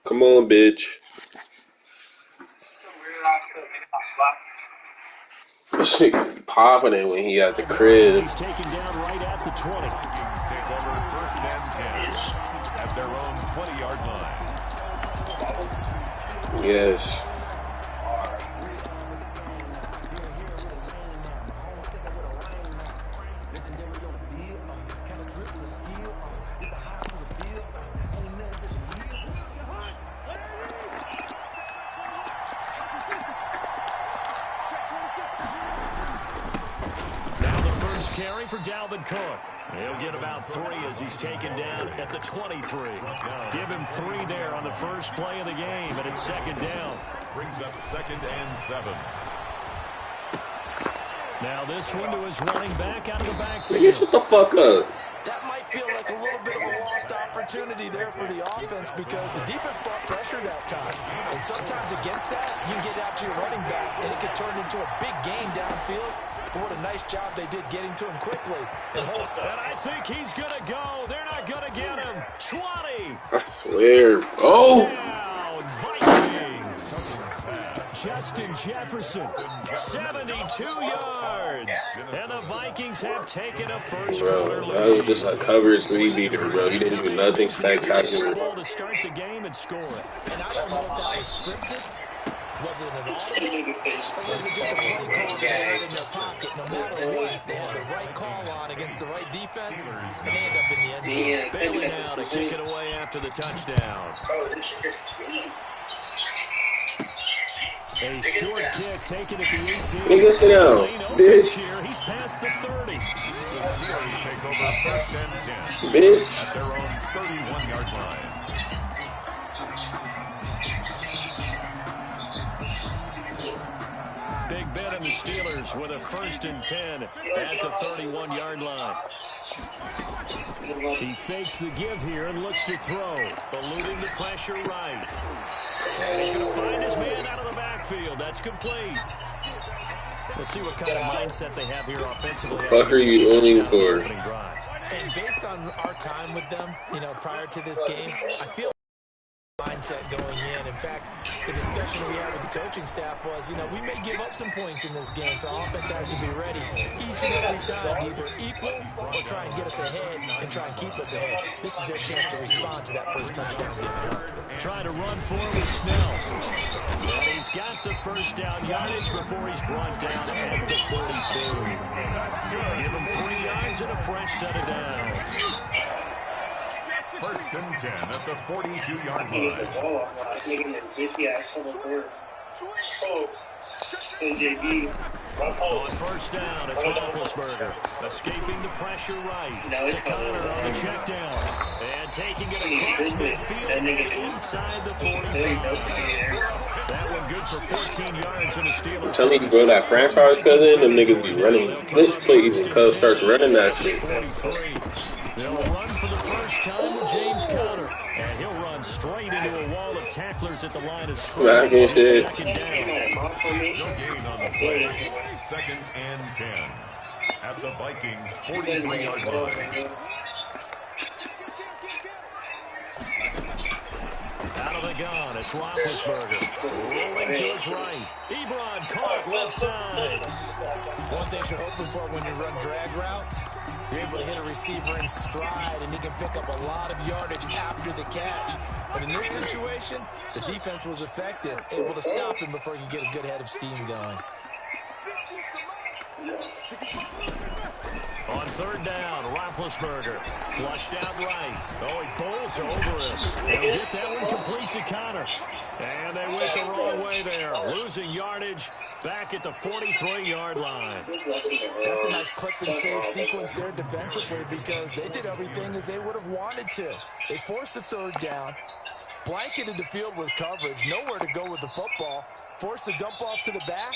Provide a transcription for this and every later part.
Come on, bitch. This nigga popping it when he at the crib. He's taken down right at the 20. Take over 1st and 10 at their own 20-yard line. Yes. Carry for Dalvin Cook. He'll get about 3 as he's taken down at the 23. Give him 3 there on the first play of the game, and it's 2nd down. Brings up 2nd and 7. Now this one to his running back out of the backfield. Nigga, shut the fuck up. That might feel like a little bit of a lost opportunity there for the offense because the defense brought pressure that time. And sometimes against that, you can get out to your running back, and it could turn into a big game downfield. But what a nice job they did getting to him quickly. And I think he's going to go. They're not going to get him. 20. I swear. Oh! Justin Jefferson, 72 yards. And the Vikings have taken a first quarter lead. That was just a cover 3 beater, bro. He didn't do nothing spectacular. To start the game and score it. And I don't know if that was scripted. Was it an audible? Or was it just a play call that they had in their pocket? No matter what, they had the right call on against the right defense, and they end up in the end zone. Bailey now to kick it away after the touchdown. A short kick taken at the 18. Nigga, sit down, bitch. Here, he's past the 30. The Steelers take over 1st and 10. Bitch. At their own 31-yard line. Big Ben and the Steelers with a 1st and 10 at the 31-yard line. He fakes the give here and looks to throw, eluding the pressure right. And he's going to find his man out of the backfield. That's complete. We'll see what kind of mindset they have here offensively. What the fuck are you aiming for? And based on our time with them, prior to this game, I feel mindset going in. In fact, the discussion we had with the coaching staff was, we may give up some points in this game, so offense has to be ready each and every time to either equal or try and get us ahead and try and keep us ahead. This is their chance to respond to that first touchdown given up. Trying to run for it with Snell. And he's got the first down yardage before he's brought down at the 42. Give him 3 yards and a fresh set of downs. 1st and 10 at the 42-yard line. On 1st down, it's Roethlisberger. Escaping the pressure right. To Connor on the check down. And taking it across midfield inside the 45. That one good for 14 yards in the Steelers. I'm telling you, bro, that franchise cousin, them niggas be running blitz plays and cuz starts running that shit. They'll run for the first time with James Conner. And he'll run straight into a wall of tacklers at the line of scrimmage. Second down. No gain on the play. 2nd and 10 at the Vikings 43-yard line. Out of the gun, it's Roethlisberger. Rolling to his right. Ebron caught left side. One thing you're hoping for when you run drag routes, you're able to hit a receiver in stride, and he can pick up a lot of yardage after the catch. But in this situation, the defense was effective, able to stop him before he could get a good head of steam going. On third down. Roethlisberger flushed out right. Oh, he bowls over it. He'll get that one complete to Connor. And they went the wrong way there. Losing yardage back at the 43-yard line. That's a nice clip and save sequence there defensively because they did everything as they would have wanted to. They forced the third down, blanketed the field with coverage, nowhere to go with the football, forced the dump off to the back,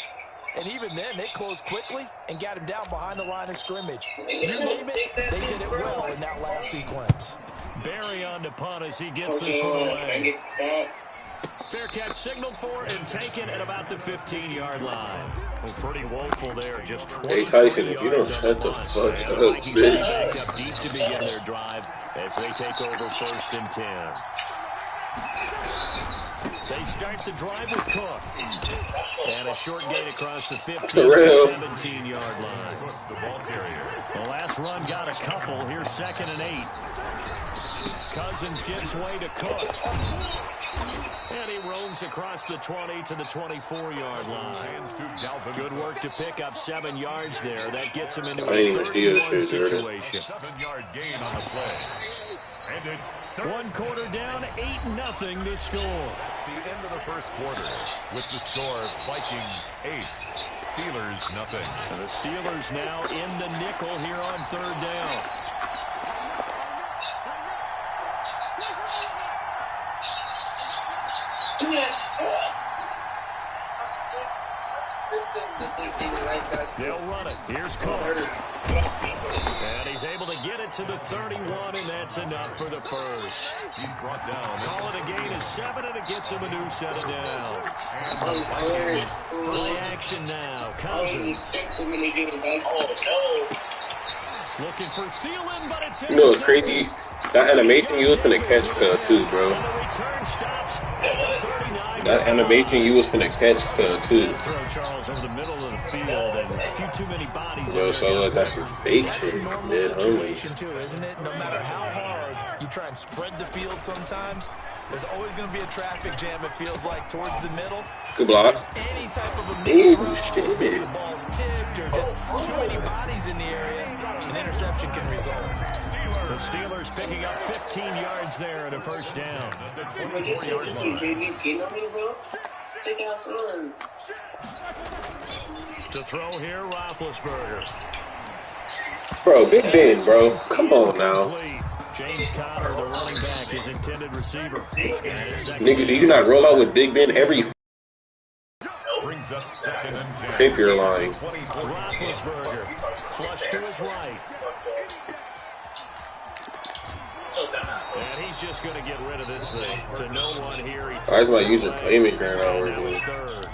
and even then they closed quickly and got him down behind the line of scrimmage. You name it, they did it well in that last sequence. Barry on to punt as he gets this one away. Fair catch signaled for and taken at about the 15-yard line. Well, pretty woeful there. Just 20 Hey Tyson, if you don't shut the fuck up, bitch. Backed up deep to begin their drive as they take over 1st and 10. They start the drive with Cook. And a short gain across the 15 to 17-yard line. The last run got a couple. Here's 2nd and 8. Cousins gives way to Cook. And he roams across the 20 to the 24-yard line. Good work to pick up 7 yards there. That gets him into a 31 situation. 7-yard gain on the play. And it's 1 quarter down, 8-0 to score. That's the end of the first quarter. With the score, Vikings 8, Steelers nothing. And the Steelers now in the nickel here on 3rd down. They'll run it. Here's Cook. And he's able to get it to the 31, and that's enough for the first. He's brought down. Call it a gain of 7, and it gets him a new set of downs. Play action now. Cousins. Looking for Thielen, but it's You know what's crazy? That animation you was finna catch too, bro. And the return stops at the 39. That animation you was finna catch too. Throw Charles over the middle of the field and a few too many bodies. Bro, so like that's some fake That's shit. a normal Man, situation too, isn't it? No matter how hard you try and spread the field sometimes, there's always going to be a traffic jam, it feels like, towards the middle. Good block. Any type of a Damn, misthrow, maybe shit. the ball's tipped or just too many bodies in the area, an interception can result. The Steelers picking up 15 yards there at a first down. The 24-yard line. To throw here, Roethlisberger. Bro, Big Ben, bro. Come on now. Complete. James Conner, the running back, his intended receiver. Nigga, do you not roll out with Big Ben every Brings up 2nd and 10. shape you're lying? Roethlisberger, flush to his right. And he's just going to get rid of this thing. To no one here. Why is my user playmaker not That was working? 3rd.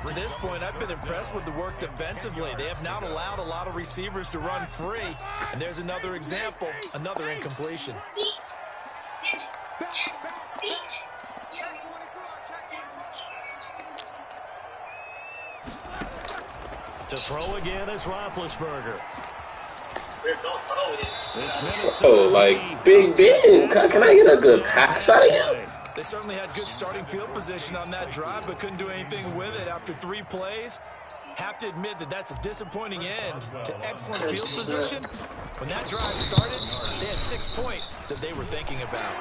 To this point, I've been impressed with the work defensively. They have not allowed a lot of receivers to run free. And there's another example, another incompletion. To throw again is Roethlisberger. Oh, like Big Ben. Can I get a good pass out of him? They certainly had good starting field position on that drive, but couldn't do anything with it after 3 plays. Have to admit that that's a disappointing end to excellent field position. When that drive started, they had 6 points that they were thinking about.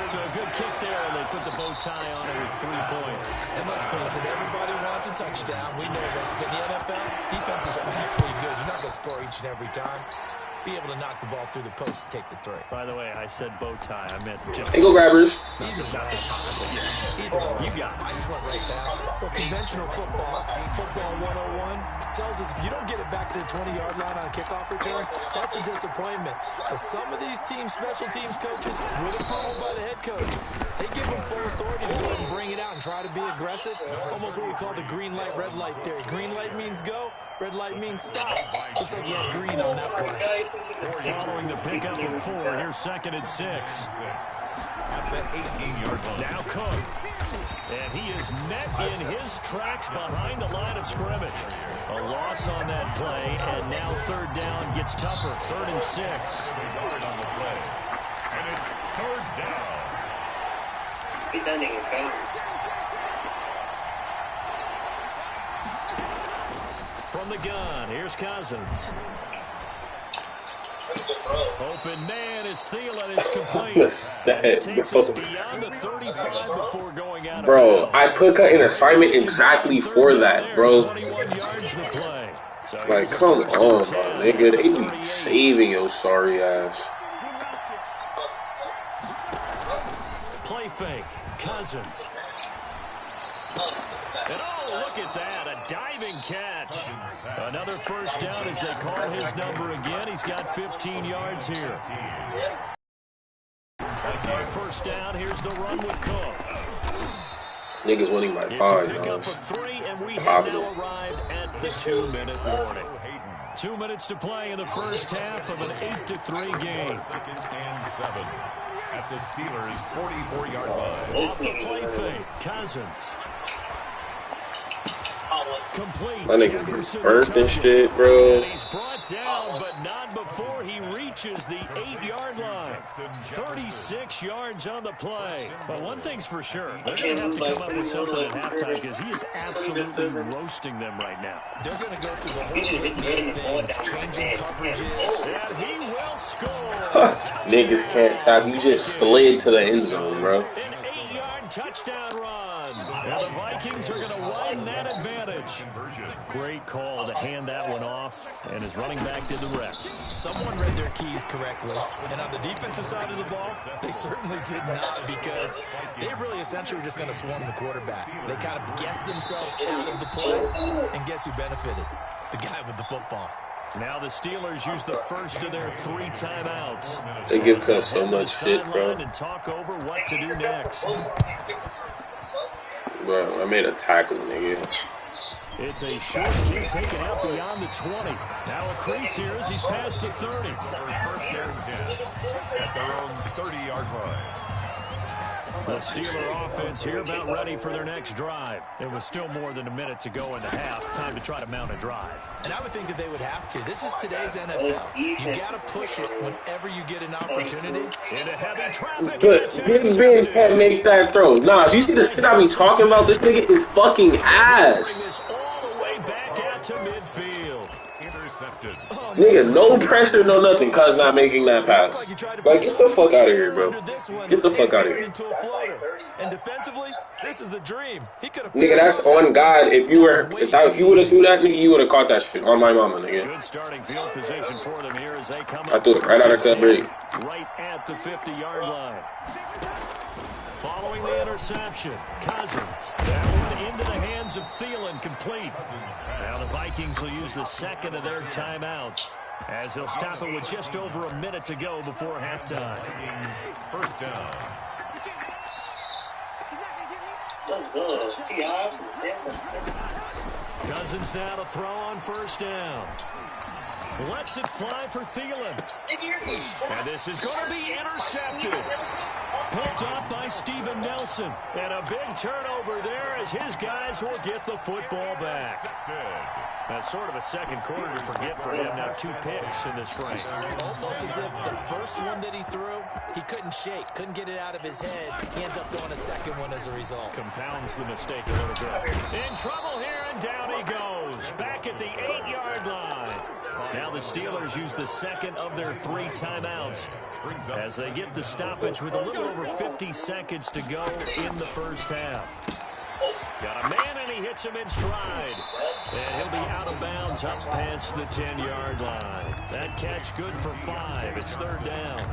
So a good kick there, and they put the bow tie on it with 3 points. And let's face it, everybody wants a touchdown. We know that. But in the NFL, defenses are awfully good. You're not going to score each and every time. Be able to knock the ball through the post and take the 3. By the way, I said bow tie. I meant just Ankle grabbers. Either not the tie, but yeah. Either way. You got it. I just went right past. Well, conventional football 101, tells us if you don't get it back to the 20-yard line on a kickoff return, that's a disappointment. Because some of these teams, special teams coaches, with approval by the head coach, they give them full authority to go ahead and bring it out and try to be aggressive. Almost what we call the green light, red light theory. Green light means go, red light means stop. Looks like you had green on that play. Following the pickup of 4, here's 2nd and 6. At that 18-yard line. Now Cook. And he is met in his tracks behind the line of scrimmage. A loss on that play, and now 3rd down gets tougher. 3rd and 6. Yard on the play. And it's 3rd down. From the gun, here's Cousins. Open man is Thielen is complete. That's sad, Takes bro. us beyond the 35 before going out of Bro, bounds. I put an assignment exactly for that, bro. 21 yards the play. So Like, come on, my nigga. They be saving your sorry ass. Play fake. Cousins. And oh, look at that. A diving catch. Another first down as they call his number again. He's got 15 yards here. First down. Here's the run with Cook. Niggas winning by 5, It's a pickup of 3, and we have now arrived at the 2-minute warning. 2 minutes to play in the first half of an 8-3 game. Second and 7 at the Steelers' 44-yard line. Off the play fake. Cousins. Complete. My niggas is burnt and shit, bro. And he's brought down, but not before he reaches the 8-yard line. 36 yards on the play. But one thing's for sure, they're going to have to come up with something at halftime because he is absolutely roasting them right now. They're going to go through the whole litany of things, changing coverages. And he will score. Niggas can't tackle. You just slid to the end zone, bro. An 8-yard touchdown run. And the Vikings are going to widen that advantage. Great call to hand that one off, and his running back did the rest. Someone read their keys correctly, and on the defensive side of the ball, they certainly did not, because they really essentially were just going to swarm the quarterback. They kind of guessed themselves out of the play, and guess who benefited? The guy with the football. Now the Steelers use the first of their 3 timeouts. They give us so much shit, bro. And talk over what to do next. Bro, I made a tackle, nigga. It's a short kick taken out beyond the 20. Now a crease here as he's past the 30. First and 10 at their own 30-yard line. The Steeler offense here about ready for their next drive. It was still more than a minute to go in the half. Time to try to mount a drive. And I would think that they would have to. This is today's NFL. You got to push it whenever you get an opportunity. Into heavy traffic. But Big Ben can't make that throw. Nah, you see the shit I be talking about? This nigga is fucking ass. Bring this all the way back out to midfield. Intercepted. Nigga, no pressure, no nothing, cuz not making that pass. Like, get the fuck out of here, bro. Get the fuck out of here. And defensively, this is a dream. He could have. Nigga, that's on God. If you would have threw that, nigga, you would have caught that shit on my mama, nigga. Good starting field position for them here as they come I threw it right out of cut break. Right at the 50-yard line. Following the interception, Cousins. That one into the hands of Thielen, complete. Now the Vikings will use the second of their timeouts as they'll stop it with just over a minute to go before halftime. First down. Cousins now to throw on first down. Lets it fly for Thielen. And this is going to be intercepted. Picked up by Steven Nelson. And a big turnover there as his guys will get the football back. That's sort of a second quarter to forget for him. Now 2 picks in this frame. Almost as if the first one that he threw, he couldn't shake, couldn't get it out of his head. He ends up throwing a second one as a result. Compounds the mistake a little bit. In trouble here, and down he goes. Back at the 8-yard line. Now the Steelers use the second of their 3 timeouts as they get the stoppage with a little over 50 seconds to go in the first half. Got a man, and he hits him in stride. And he'll be out of bounds up past the 10-yard line. That catch good for 5. It's third down.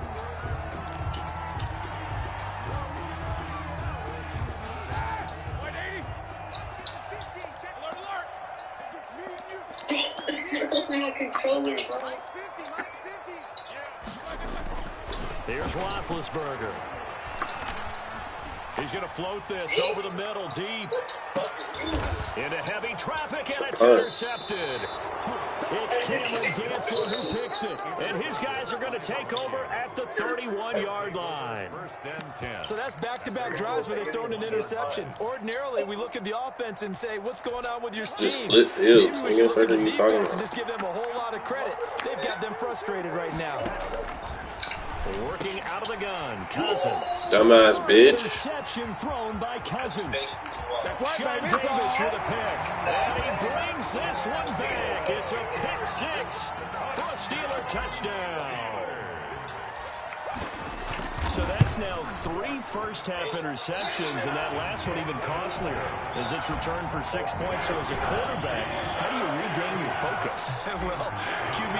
Here's Roethlisberger. He's going to float this over the middle, deep. Into heavy traffic, and it's intercepted. It's Cameron Dantzler who picks it. And his guys are going to take over at the 31-yard line. First and 10. So that's back-to-back drives where they've thrown an interception. Ordinarily, we look at the offense and say, what's going on with your scheme? Split field. Maybe we should look at the defense and just give them a whole lot of credit. They've got them frustrated right now. Working out of the gun, Cousins. Dumbass bitch. Interception thrown by Cousins. Sean Davis with a pick. And he brings this one back. It's a pick six for a Steeler touchdown. So that's now 3 first-half interceptions, and that last one even costlier as it's returned for 6 points. So as a quarterback, how do you regain your focus? Well, QB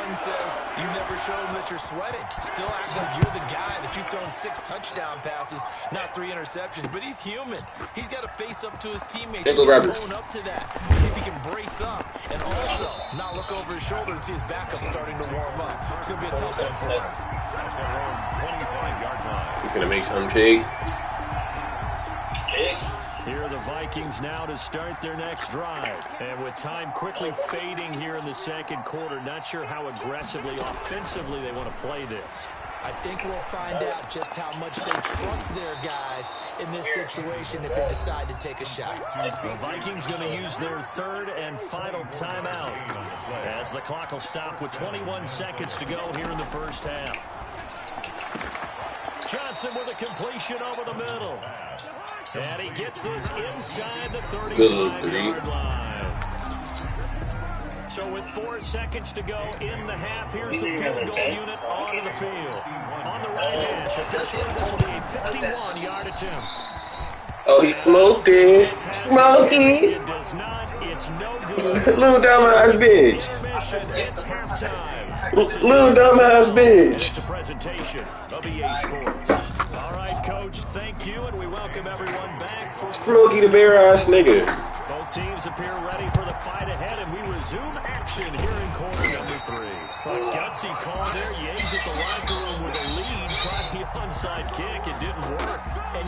101 says you never show them that you're sweating. Still act like you're the guy that you've thrown 6 touchdown passes, not 3 interceptions. But he's human. He's got to face up to his teammates. He's got to own up to that. See if he can brace up and also not look over his shoulder and see his backup starting to warm up. It's going to be a tough one for him. He's gonna make some shake. Here are the Vikings now to start their next drive. And with time quickly fading here in the second quarter, not sure how aggressively, offensively they want to play this. I think we'll find out just how much they trust their guys in this situation if they decide to take a shot. The Vikings going to use their 3rd and final timeout as the clock will stop with 21 seconds to go here in the first half. Johnson with a completion over the middle. And he gets this inside the 35-yard line. So with 4 seconds to go in the half, here's the field goal unit onto the field. On the right hash, officially this will be a 51-yard attempt. Oh, he smoked it. Smokey. It does not. It's no good. Little dumbass bitch. It's halftime. Little dumbass bitch. It's a presentation of EA Sports. All right, Coach, thank you, and we welcome everyone back for Smokey the bear ass nigga. both teams appear ready for the fight ahead, and we resume action here in quarter number 3. A gutsy call there. Yates at the locker room with a lead, trying the onside kick. It didn't work.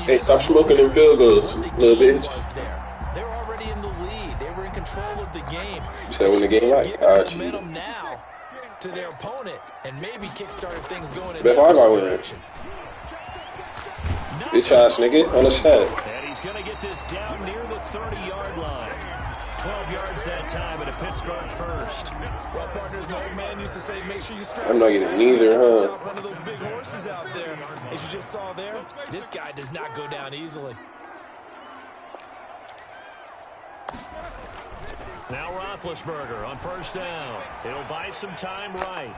Hey, stop smoking them field goals, little bitch. They're already in the lead. They were in control of the game. So when the game like, momentum now to their opponent and maybe kickstarted things going in Bet the $5 other winner. direction. Bitch ass nigga on the set. And he's going to get this down near the 30-yard line. 12 yards that time at a Pittsburgh first. Well, partners, my old man used to say, make sure you strap. I'm not getting neither, huh? Stop one of those big horses out there. As you just saw there, this guy does not go down easily. Now Roethlisberger on first down. He'll buy some time right.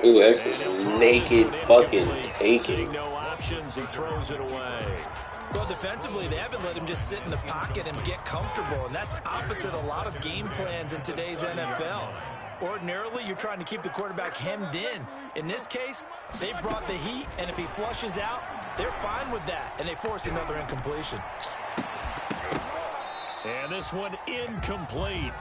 Ooh, X is naked fucking taking. No options, he throws it away. Well, defensively, they haven't let him just sit in the pocket and get comfortable, and that's opposite a lot of game plans in today's NFL. Ordinarily, you're trying to keep the quarterback hemmed in. In this case, they brought the heat, and if he flushes out, they're fine with that, and they force another incompletion. And this one incomplete.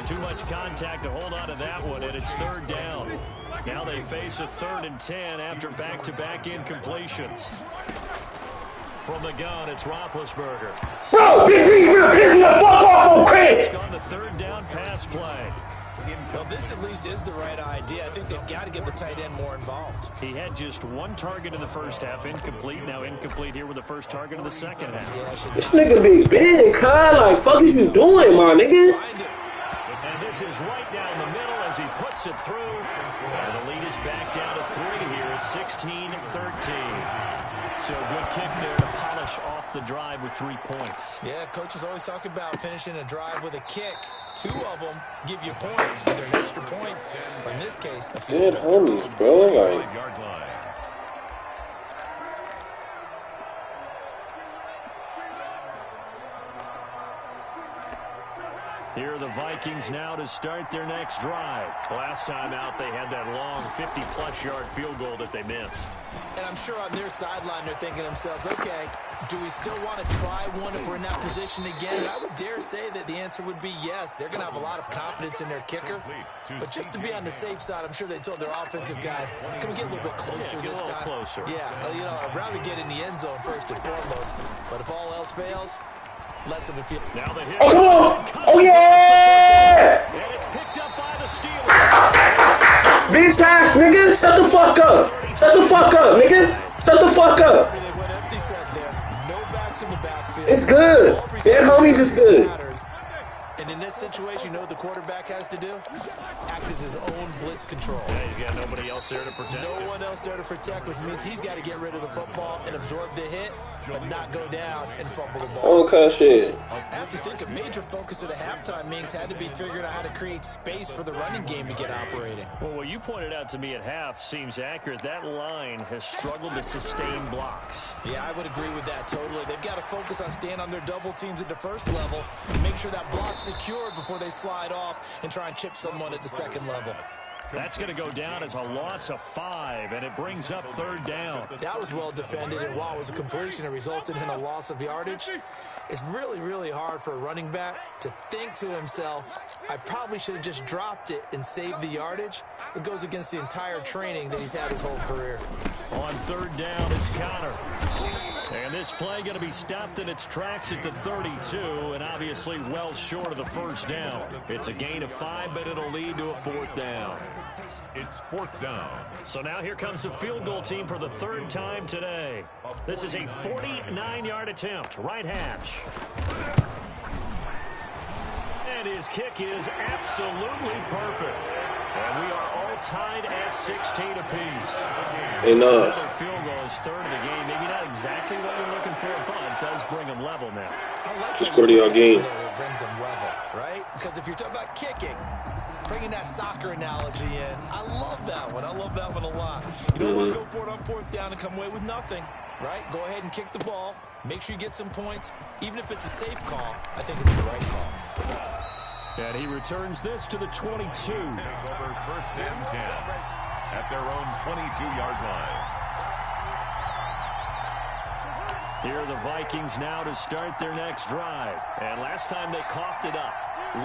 Too much contact to hold on to that one, and it's 3rd down. Now they face a 3rd and 10 after back-to-back incompletions. From the gun, it's Roethlisberger. Bro, piss me the fuck off on Chris. It's gone to 3rd down pass play. Well, this at least is the right idea. I think they've got to get the tight end more involved. He had just 1 target in the first half, incomplete. Now incomplete here with the first target of the second half. Yeah, This nigga be big, huh? Like, fuck is you doing, my nigga? And this is right down the middle as he puts it through. And the lead is back down to 3 here at 16-13. So a good kick there to polish off the drive with 3 points. Yeah, coaches always talk about finishing a drive with a kick. 2 of them give you points, either an extra point, or in this case, a field Good goal. homies, bro. Like, Here are the Vikings now to start their next drive. Last time out, they had that long 50-plus yard field goal that they missed. And I'm sure on their sideline, they're thinking to themselves, okay, do we still want to try one if we're in that position again? And I would dare say that the answer would be yes. They're going to have a lot of confidence in their kicker. But just to be on the safe side, I'm sure they told their offensive guys, can we get a little bit closer this time? Closer. Yeah, you know, I'd rather get in the end zone first and foremost. But if all else fails, less of a field. Now the hit. oh, come on. Oh, yeah. And it's picked up by the Steelers. Bitch ass nigga. Shut the fuck up. Shut the fuck up, nigga. Shut the fuck up. They went empty set there. No backs in the backfield. It's good. That homies is good. And in this situation, you know what the quarterback has to do? Act as his own blitz control. Yeah, he's got nobody else there to protect him. No one else there to protect, which means he's got to get rid of the football and absorb the hit, but not go down and fumble the ball. Okay, shit. I have to think a major focus of the halftime meetings had to be figuring out how to create space for the running game to get operating. Well, what you pointed out to me at half seems accurate. That line has struggled to sustain blocks. Yeah, I would agree with that totally. They've got to focus on staying on their double teams at the first level and make sure that block's secured before they slide off and try and chip someone at the second level. That's going to go down as a loss of 5, and it brings up 3rd down. That was well defended, and while it was a completion, it resulted in a loss of yardage. It's really, really hard for a running back to think to himself, I probably should have just dropped it and saved the yardage. It goes against the entire training that he's had his whole career. On 3rd down, it's Connor. And this play going to be stopped in its tracks at the 32, and obviously well short of the 1st down. It's a gain of 5, but it'll lead to a 4th down. It's 4th down. So now here comes the field goal team for the 3rd time today. This is a 49-yard attempt, right hash. And his kick is absolutely perfect. And we are all tied at 16 apiece. Enough. Another field goal is 3rd of the game. Maybe not exactly what you're looking for, but it does bring them level now. Just scored your game. It brings them level, right? Because if you're talking about kicking, bringing that soccer analogy in, I love that one. I love that one a lot. You don't want to go for it on 4th down and come away with nothing, right? Go ahead and kick the ball. Make sure you get some points. Even if it's a safe call, I think it's the right call. And he returns this to the 22. Take over 1st and 10 at their own 22-yard line. Here are the Vikings now to start their next drive. And last time they coughed it up,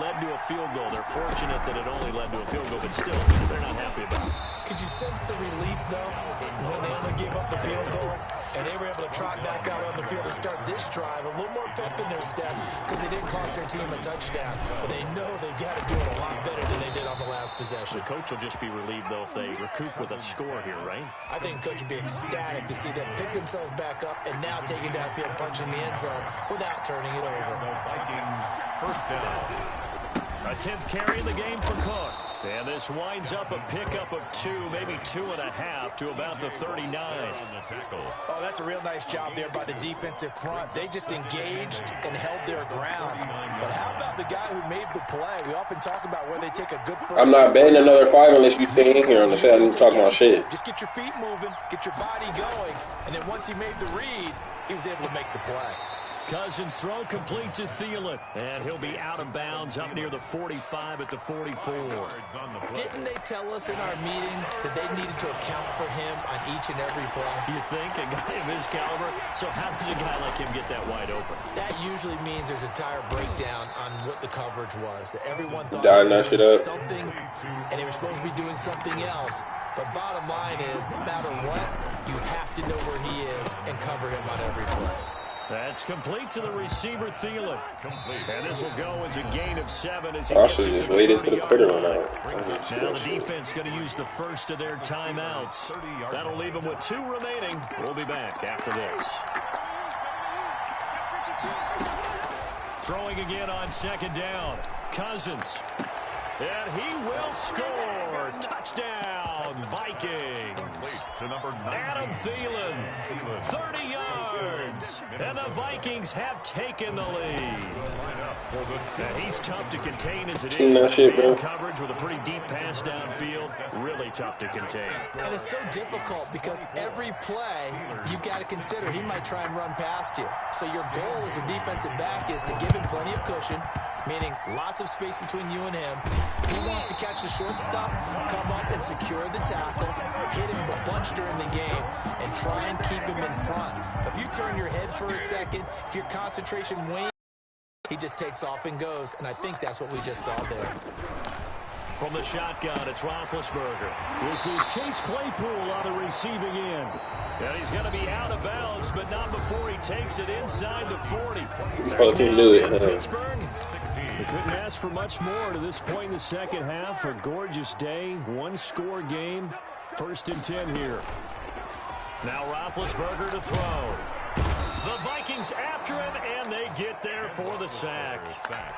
led to a field goal. They're fortunate that it only led to a field goal, but still, they're not happy about it. Could you sense the relief, though, when they only gave up the field goal? And they were able to trot back out on the field and start this drive. A little more pep in their step because they didn't cost their team a touchdown. But they know they've got to do it a lot better than they did on the last possession. The coach will just be relieved, though, if they recoup with a score here, right? I think the coach would be ecstatic to see them pick themselves back up and now take it downfield, punching the end zone without turning it over. The Vikings 1st down. A 10th carry in the game for Cook. And this winds up a pickup of 2, maybe 2.5 to about the 39. Oh, that's a real nice job there by the defensive front. They just engaged and held their ground. But how about the guy who made the play? We often talk about where they take a good first. I'm not betting another 5 unless you stay in here on the set. I'm talking about shit. Just get your feet moving, get your body going, and then once he made the read, he was able to make the play. Cousins' throw complete to Thielen, and he'll be out of bounds up near the 45 at the 44. Didn't they tell us in our meetings that they needed to account for him on each and every play? You think? A guy of his caliber? So how does a guy like him get that wide open? That usually means there's a tire breakdown on what the coverage was. That everyone thought Dying they that were shit doing up. something, and they were supposed to be doing something else. But bottom line is, no matter what, you have to know where he is and cover him on every play. That's complete to the receiver, Thielen. And this will go as a gain of 7 as he I gets should it just to the waited for the 30-yard critter line. run out. Now the defense going to use the first of their timeouts. That'll leave them with 2 remaining. We'll be back after this. Throwing again on 2nd down. Cousins. And he will score. Touchdown, Vikings. To number 9. Adam Thielen, 30 yards. And the Vikings have taken the lead. And he's tough to contain as it Seen that is. shit, bro. Coverage with a pretty deep pass downfield. Really tough to contain. And it's so difficult because every play you've got to consider he might try and run past you. So your goal as a defensive back is to give him plenty of cushion, meaning lots of space between you and him. If he wants to catch the short stuff, come up and secure the tackle, hit him a bunch during the game, and try and keep him in front. If you turn your head for a second, if your concentration wanes, he just takes off and goes, and I think that's what we just saw there. From the shotgun, it's Roethlisberger. This is Chase Claypool on the receiving end. And he's going to be out of bounds, but not before he takes it inside the 40. Fucking knew it, huh? Pittsburgh. They couldn't ask for much more to this point in the second half. A gorgeous day, 1-score game. 1st and 10 here. Now Roethlisberger to throw. The Vikings after him, and they get there for the sack.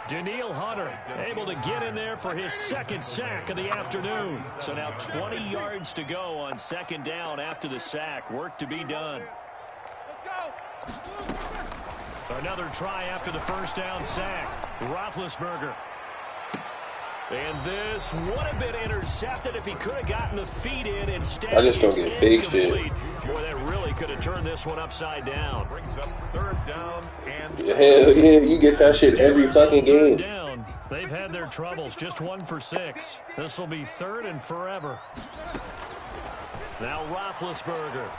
Danielle Hunter able to get in there for his second sack of the afternoon. So now 20 yards to go on second down after the sack. Work to be done. Another try after the first down sack. Roethlisberger. And this would have been intercepted if he could have gotten the feet in. Instead, I just don't get fake shit. Boy, that really could have turned this one upside down. Brings up third down and Hell yeah, you get that shit every fucking game. Down. They've had their troubles. Just 1 for 6. This will be third and forever. Now Roethlisberger.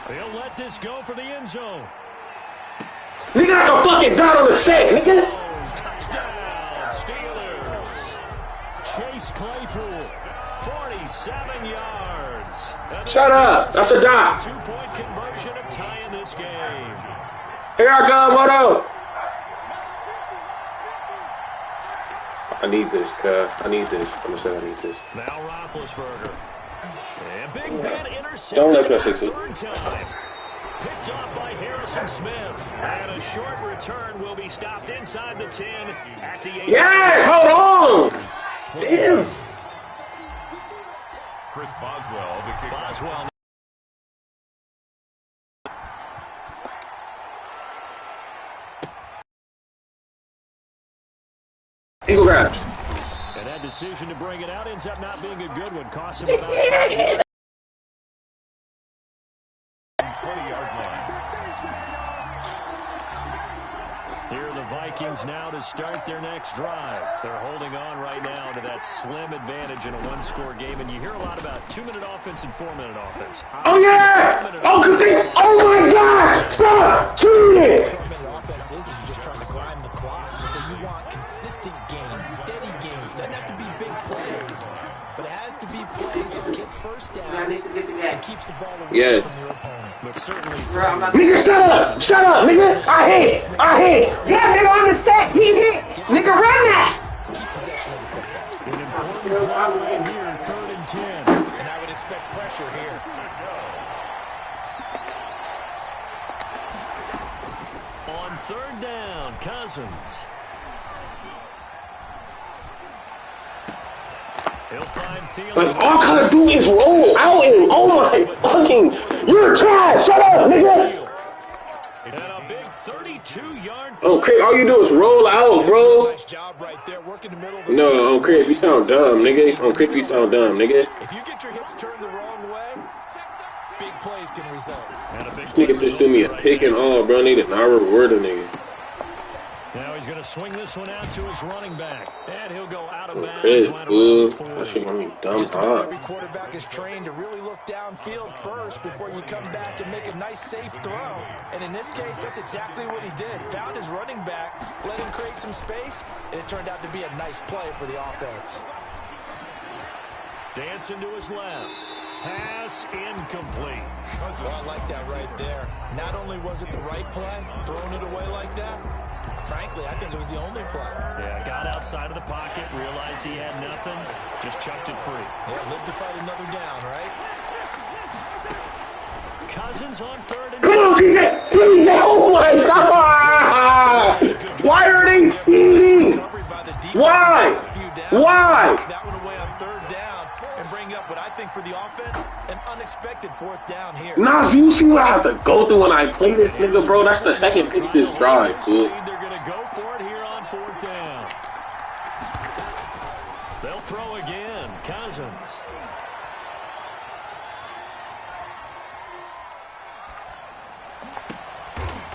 He'll let this go for the end zone. Nigga, that's a fucking dot on the set, nigga. Touchdown, Steelers. Chase Claypool, 47 yards. Shut up, that's a dot. 2-point conversion of tying this game. Here I come, what up? I need this, cuz. I need this. I'm gonna say I need this. Now Roethlisberger. And Big Ben intercepted Don't let me for the say third time. Picked off by Harrison Smith. And a short return will be stopped inside the 10 at the 8. Yeah, hold on. Damn. Chris Boswell, the kick. Boswell. Eagle grabs. And that decision to bring it out ends up not being a good one. Costs him about 5 yards. 20-yard line. Here are the Vikings now to start their next drive. They're holding on right now to that slim advantage in a one-score game. And you hear a lot about 2-minute offense and 4-minute offense. Oh, yeah! Oh, my God! Stop shooting! 4-minute offense is you're just trying to grind the clock. So you want consistent gains, steady gains. Doesn't have to be big plays, but it has to be plays that gets first down and keeps the ball away from your opponent. But certainly, Nigga, shut up! Shut up, nigga! I hate! Yeah, nigga, on the set! He hit! Nigga, run that! Keep possession of the football. an important play right here, 3rd and 10. And I would expect pressure here. On 3rd down, Cousins. He'll find Thielen. Like, all I gotta do is roll out and, oh my fucking, you're trash! Shut up, nigga! And a big 32-yard. Oh, Craig, all you do is roll out, bro. Nice job right there. Work in the middle of the No, on Craig, you sound dumb, nigga. On Craig, you sound dumb, nigga. If you get your hips turned the wrong way, big plays can result. And a big Nigga just threw me a pick and all, bro. Need to not reward a nigga. Now he's going to swing this one out to his running back. And he'll go out of bounds. Craig, Right fool. around the That 40. shit gonna be dumb Just about every hot. quarterback is trained to really look downfield first before you come back and make a nice, safe throw. And in this case, that's exactly what he did. Found his running back, let him create some space, and it turned out to be a nice play for the offense. Dancing to his left. Pass incomplete. Well, I like that right there. Not only was it the right play, throwing it away like that, frankly, I think it was the only play. Yeah, got outside of the pocket, realized he had nothing, just chucked it free. Yeah, live to fight another down, right? Cousins on 3rd and Come on, TJ! TJ! Oh my God! Why are they cheating? Why? Why? That one away on 3rd down and bring up what I think for the offense, an unexpected 4th down here. Nas, you see what I have to go through when I play this nigga, bro? That's the second pick this drive, fool. They're going to go for it here on 4th down. They'll throw again. Cousins.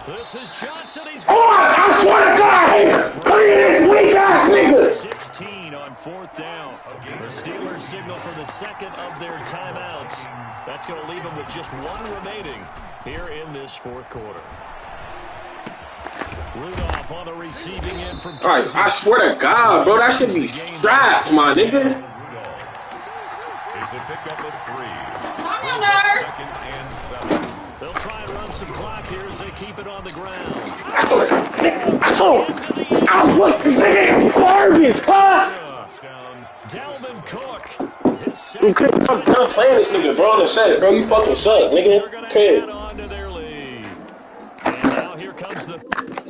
This is Johnson. He's Oh, I swear to God! Look at this weak ass nigga! 16 on 4th down. The Steelers signal for the second of their timeouts. That's going to leave them with just 1 remaining here in this 4th quarter. Rudolph on the receiving end from Alright, I swear to God, bro, that should be strapped, my nigga. It's a pickup of 3. Come on, there. 2nd and 7. They'll try and run some clock here as they keep it on the ground. I was nigga garbage, huh? Dalvin Cook. You couldn't stop playing this nigga, bro, on the set, bro. You fucking suck, nigga. Add Kid. on to their lead. Now here comes the